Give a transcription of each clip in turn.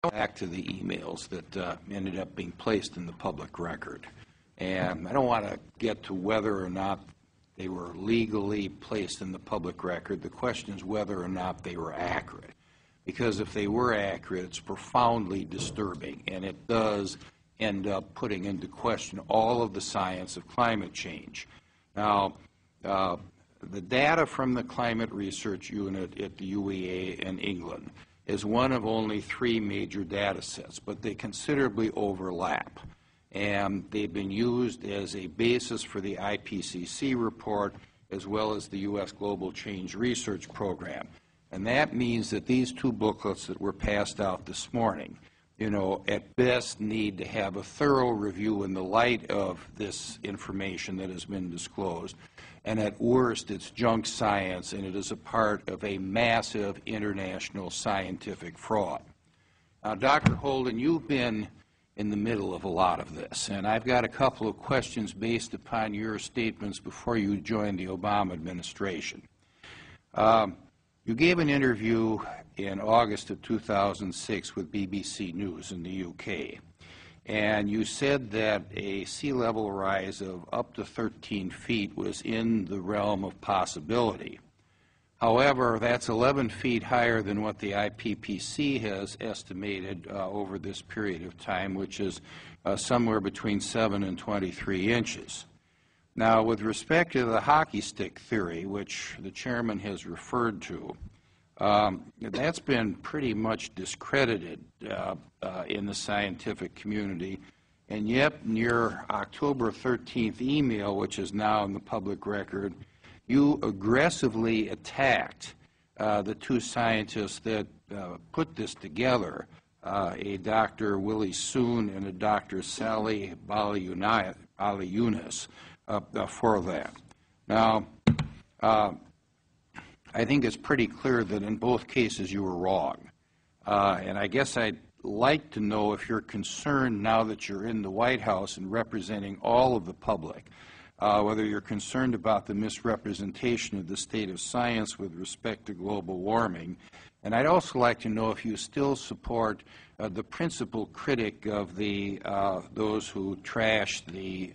back to the emails that ended up being placed in the public record. And I don't want to get to whether or not they were legally placed in the public record. The question is whether or not they were accurate. Because if they were accurate, it's profoundly disturbing, and it does end up putting into question all of the science of climate change. Now, the data from the Climate Research Unit at the UEA in England is one of only 3 major data sets, but they considerably overlap. And they've been used as a basis for the IPCC report as well as the U.S. Global Change Research Program. And that means that these 2 booklets that were passed out this morning, at best need to have a thorough review in the light of this information that has been disclosed. And at worst, it's junk science, and it is a part of a massive international scientific fraud. Now, Dr. Holdren, you've been in the middle of a lot of this, and I've got a couple of questions based upon your statements before you joined the Obama administration. You gave an interview in August of 2006 with BBC News in the UK, and you said that a sea level rise of up to 13 feet was in the realm of possibility. However, that's 11 feet higher than what the IPCC has estimated over this period of time, which is somewhere between 7 and 23 inches. Now, with respect to the hockey stick theory, which the chairman has referred to, that's been pretty much discredited in the scientific community. And yet, in your October 13th email, which is now in the public record, you aggressively attacked the 2 scientists that put this together, a Dr. Willie Soon and a Dr. Sally Baliunas, for that. Now, I think it's pretty clear that in both cases you were wrong. And I guess I'd like to know if you're concerned now that you're in the White House and representing all of the public, whether you're concerned about the misrepresentation of the state of science with respect to global warming. And I'd also like to know if you still support the principal critic of those who trashed the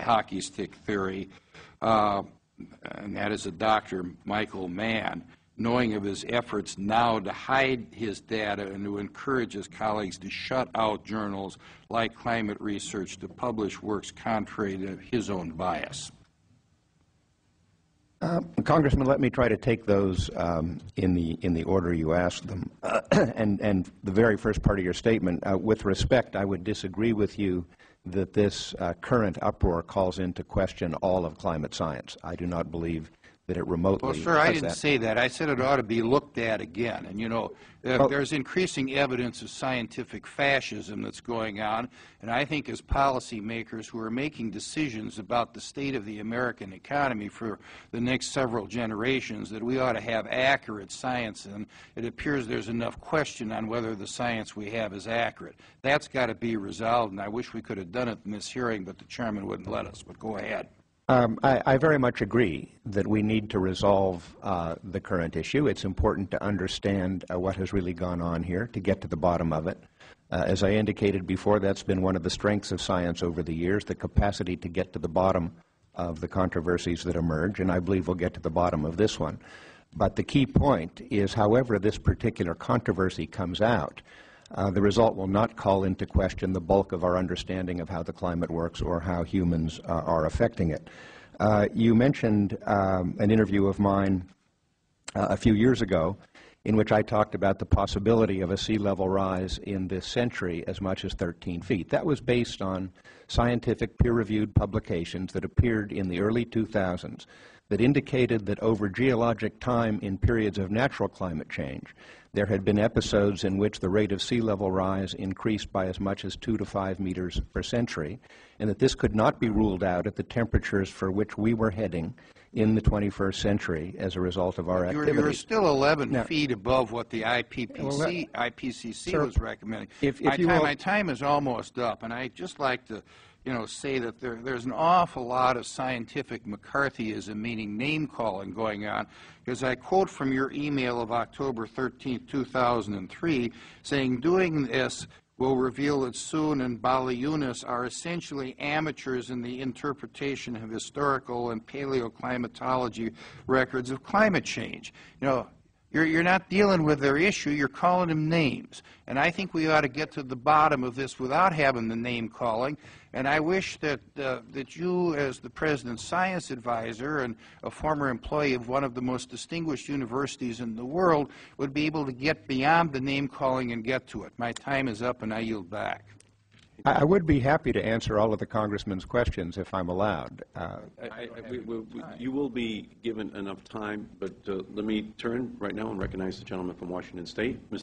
hockey stick theory, and that is a Dr. Michael Mann, knowing of his efforts now to hide his data and to encourage his colleagues to shut out journals like Climate Research to publish works contrary to his own bias. Congressman, let me try to take those in the order you asked them. And the very first part of your statement, with respect, I would disagree with you that this current uproar calls into question all of climate science. I do not believe that it remotely does that. Well, sir, I didn't say that. I said it ought to be looked at again. And, there's increasing evidence of scientific fascism that's going on, and I think as policymakers who are making decisions about the state of the American economy for the next several generations, that we ought to have accurate science, and it appears there's enough question on whether the science we have is accurate. That's got to be resolved, and I wish we could have done it in this hearing, but the chairman wouldn't let us. But go ahead. I very much agree that we need to resolve the current issue. It's important to understand what has really gone on here, to get to the bottom of it. As I indicated before, that's been one of the strengths of science over the years, the capacity to get to the bottom of the controversies that emerge, and I believe we'll get to the bottom of this one. But the key point is, however this particular controversy comes out, the result will not call into question the bulk of our understanding of how the climate works or how humans are affecting it. You mentioned an interview of mine a few years ago in which I talked about the possibility of a sea level rise in this century as much as 13 feet. That was based on scientific peer-reviewed publications that appeared in the early 2000s that indicated that over geologic time in periods of natural climate change, there had been episodes in which the rate of sea level rise increased by as much as 2 to 5 meters per century, and that this could not be ruled out at the temperatures for which we were heading in the 21st century as a result of our activities. You're still 11 feet above what the IPCC was recommending. My time is almost up, and I'd just like to say that there's an awful lot of scientific McCarthyism, meaning name-calling, going on, because I quote from your email of October 13, 2003, saying, "Doing this will reveal that Soon and Baliunas are essentially amateurs in the interpretation of historical and paleoclimatology records of climate change." You're not dealing with their issue, you're calling them names. And I think we ought to get to the bottom of this without having the name calling. And I wish that you, as the President's science advisor and a former employee of one of the most distinguished universities in the world, would be able to get beyond the name calling and get to it. My time is up and I yield back. I would be happy to answer all of the Congressman's questions if I'm allowed. You will be given enough time, but let me turn right now and recognize the gentleman from Washington State. Mr.